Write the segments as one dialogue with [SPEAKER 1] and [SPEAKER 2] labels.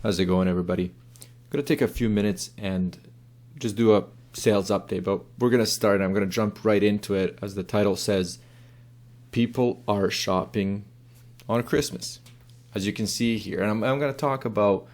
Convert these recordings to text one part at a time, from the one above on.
[SPEAKER 1] How's it going, everybody? I'm going to take a few minutes and just do a sales update, but we're going to start. I'm going to jump right into it. As the title says, people are shopping on Christmas, as you can see here. And I'm going to talk about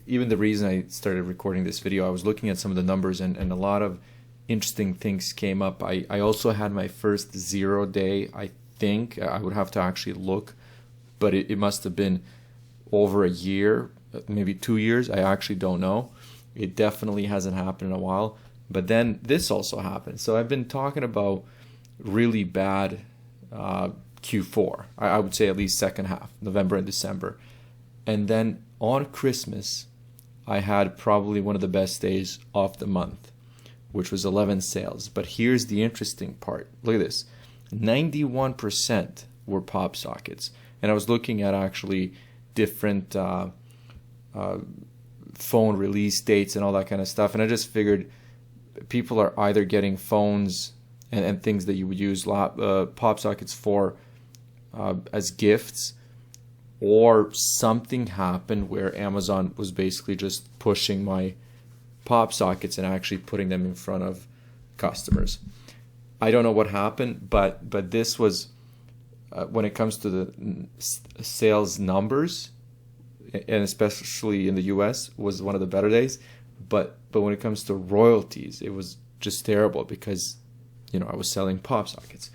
[SPEAKER 1] even the reason I started recording this video. I was looking at some of the numbers and a lot of interesting things came up. I also had my first 0 day, I think. I would have to actually look, but it must have been over a year, maybe 2 years. I actually don't know. It definitely hasn't happened in a while. But then this also happened. So I've been talking about really bad Q4. I would say at least second half, November and December. And then on Christmas, I had probably one of the best days of the month, which was 11 sales. But here's the interesting part. Look at this. 91% were pop sockets. And I was looking at actually different phone release dates and all that kind of stuff. And I just figured people are either getting phones and things that you would use pop sockets for as gifts, or something happened where Amazon was basically just pushing my pop sockets and actually putting them in front of customers. I don't know what happened, but this was when it comes to the sales numbers, and especially in the US, was one of the better days. But when it comes to royalties, it was just terrible because, I was selling pop sockets.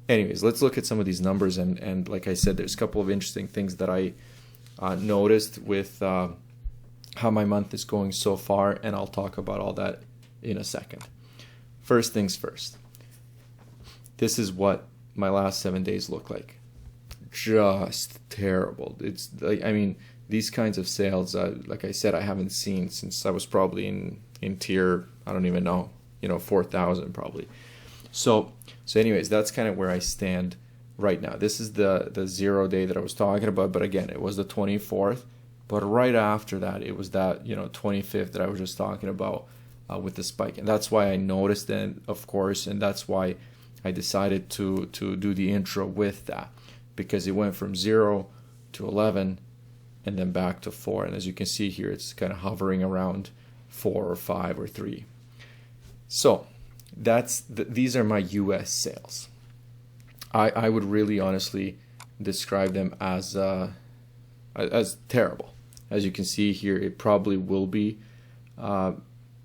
[SPEAKER 1] Anyways, let's look at some of these numbers. And like I said, there's a couple of interesting things that I noticed with how my month is going so far. And I'll talk about all that in a second. First things first. This is what my last 7 days look like. Just terrible. It's like, these kinds of sales, like I said, I haven't seen since I was probably in tier, I don't even know, 4,000 probably. So anyways, that's kind of where I stand right now. This is the 0 day that I was talking about, but again, it was the 24th. But right after that, it was that 25th that I was just talking about with the spike, and that's why I noticed it, of course, and that's why I decided to do the intro with that, because it went from 0 to 11 and then back to 4. And as you can see here, it's kind of hovering around 4 or 5 or 3. So these are my US sales. I would really honestly describe them as terrible. As you can see here, it probably will be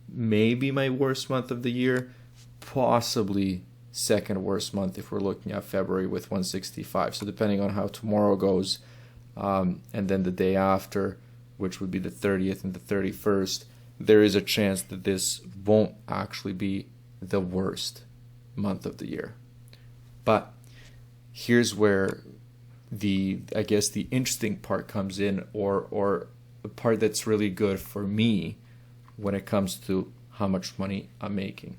[SPEAKER 1] maybe my worst month of the year, possibly second worst month if we're looking at February with 165. So depending on how tomorrow goes, and then the day after, which would be the 30th and the 31st, there is a chance that this won't actually be the worst month of the year. But here's where I guess the interesting part comes in, or the part that's really good for me when it comes to how much money I'm making.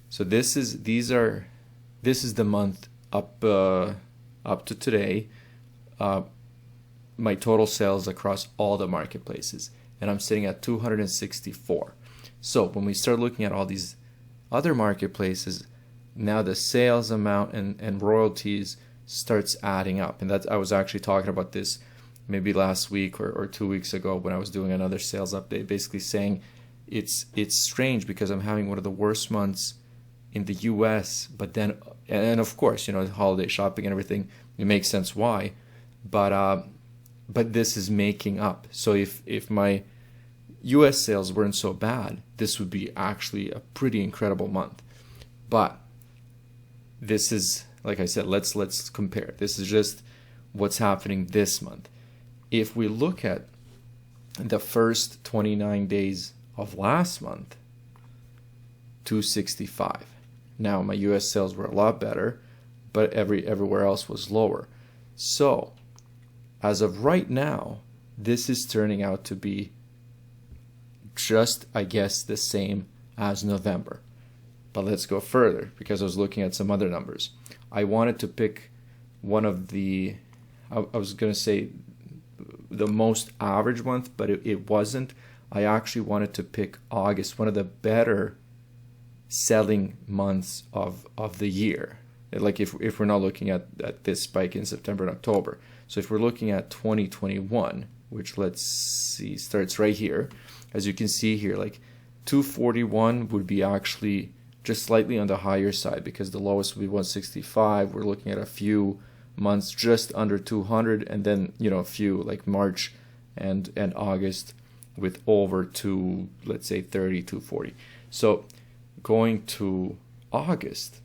[SPEAKER 1] So this is the month up to today. My total sales across all the marketplaces, and I'm sitting at 264. So when we start looking at all these other marketplaces, now the sales amount and royalties starts adding up. And that I was actually talking about this maybe last week or 2 weeks ago when I was doing another sales update, basically saying it's strange because I'm having one of the worst months in the US, but then, and of course, holiday shopping and everything, it makes sense why, but this is making up. So if my US sales weren't so bad, this would be actually a pretty incredible month. But this is, like I said, let's compare. This is just what's happening this month. If we look at the first 29 days of last month, 265. Now my US sales were a lot better, but everywhere else was lower. So as of right now, this is turning out to be just, I guess, the same as November. But let's go further, because I was looking at some other numbers. I wanted to pick one of the, I was going to say the most average month, but it wasn't. I actually wanted to pick August, one of the better selling months of the year. Like if we're not looking at this spike in September and October. So if we're looking at 2021, which, let's see, starts right here. As you can see here, like 241 would be actually just slightly on the higher side, because the lowest would be 165. We're looking at a few months just under 200, and then, you know, a few like March and August with over to, let's say, 30, 240. So going to August,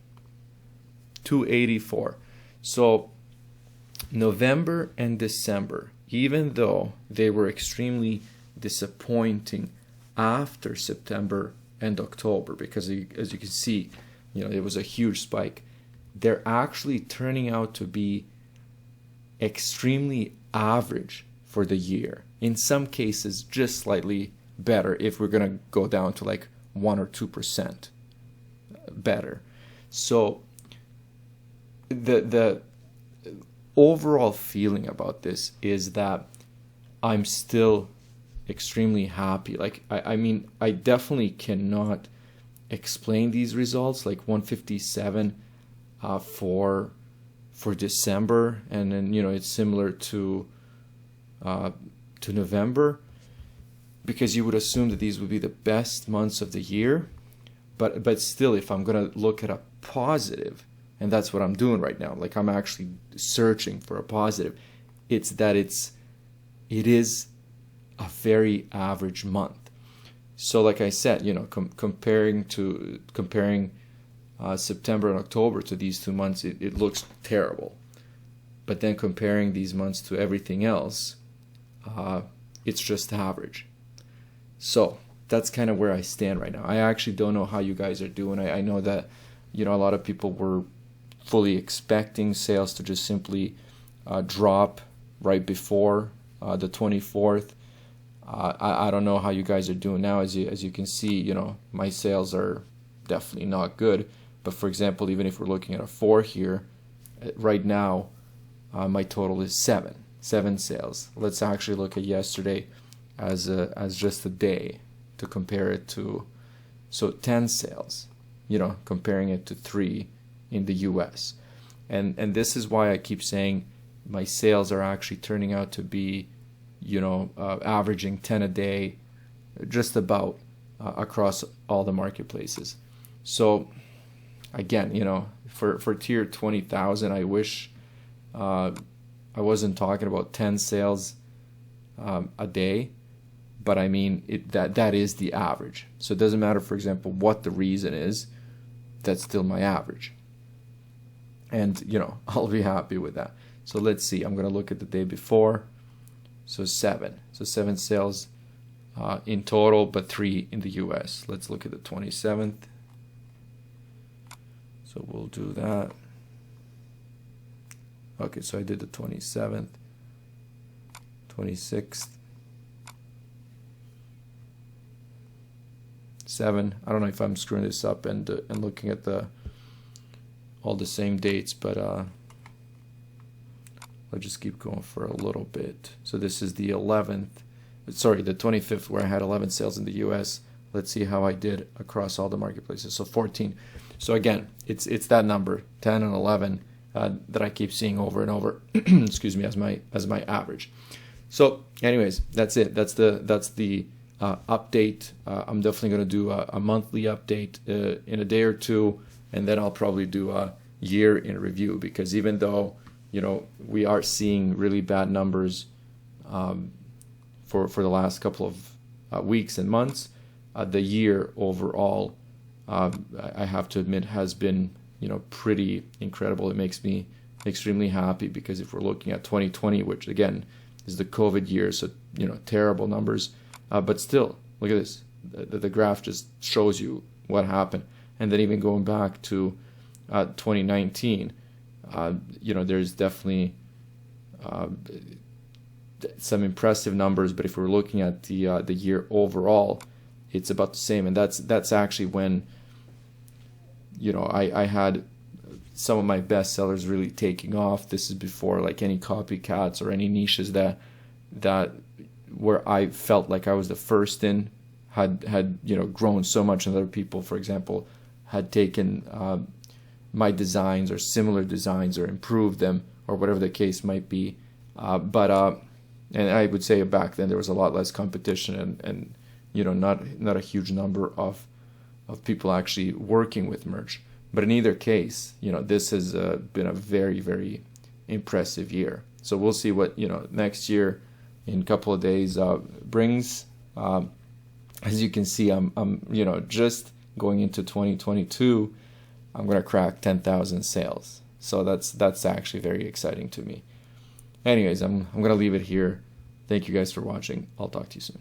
[SPEAKER 1] 284. So November and December, even though they were extremely disappointing after September and October, because as you can see, you know, it was a huge spike, they're actually turning out to be extremely average for the year. In some cases, just slightly better if we're gonna go down to like 1 or 2% better. So the overall feeling about this is that I'm still extremely happy. Like, I mean, I definitely cannot explain these results, like 157 for December, and then, you know, it's similar to November, because you would assume that these would be the best months of the year. But still, if I'm gonna look at a positive, and that's what I'm doing right now, like I'm actually searching for a positive, it's that it is a very average month. So like I said, you know, comparing September and October to these 2 months, it looks terrible. But then comparing these months to everything else, it's just average. So that's kind of where I stand right now. I actually don't know how you guys are doing. I know that, you know, a lot of people were fully expecting sales to just simply drop right before the 24th. I don't know how you guys are doing now. As you can see, you know, my sales are definitely not good. But for example, even if we're looking at a 4 here, right now, my total is 7 sales. Let's actually look at yesterday as just a day to compare it to. So 10 sales, you know, comparing it to 3 in the US. And this is why I keep saying my sales are actually turning out to be, you know, averaging 10 a day, just about across all the marketplaces. So again, you know, for tier 20,000, I wish I wasn't talking about 10 sales a day, but I mean that is the average. So it doesn't matter, for example, what the reason is, that's still my average. And, you know, I'll be happy with that. So let's see, I'm going to look at the day before. So 7. So 7 sales in total, but 3 in the US. Let's look at the 27th. So we'll do that. Okay, so I did the 27th, 26th, 7. I don't know if I'm screwing this up and looking at all the same dates, but I'll just keep going for a little bit. So this is the 11th, sorry, the 25th, where I had 11 sales in the US. Let's see how I did across all the marketplaces. So 14. So again, it's that number, 10 and 11, that I keep seeing over and over. Excuse me, as my average. So, anyways, that's it. That's the update. I'm definitely going to do a monthly update in a day or two, and then I'll probably do a year in review, because even though, you know, we are seeing really bad numbers for the last couple of weeks and months, the year overall, I have to admit, has been, you know, pretty incredible. It makes me extremely happy, because if we're looking at 2020, which again is the COVID year, so, you know, terrible numbers, but still, look at this. The graph just shows you what happened. And then even going back to 2019, you know, there's definitely some impressive numbers, but if we're looking at the year overall, it's about the same. And that's actually when, you know, I had some of my best sellers really taking off. This is before like any copycats or any niches that where I felt like I was the first in had you know, grown so much, and other people, for example, had taken my designs or similar designs or improved them, or whatever the case might be. And And I would say back then there was a lot less competition, and you know, not a huge number of people actually working with merch. But in either case, you know, this has been a very, very impressive year. So we'll see what, you know, next year in a couple of days brings. As you can see, I'm you know, just going into 2022, I'm gonna crack 10,000 sales. So that's actually very exciting to me. Anyways, I'm gonna leave it here. Thank you guys for watching. I'll talk to you soon.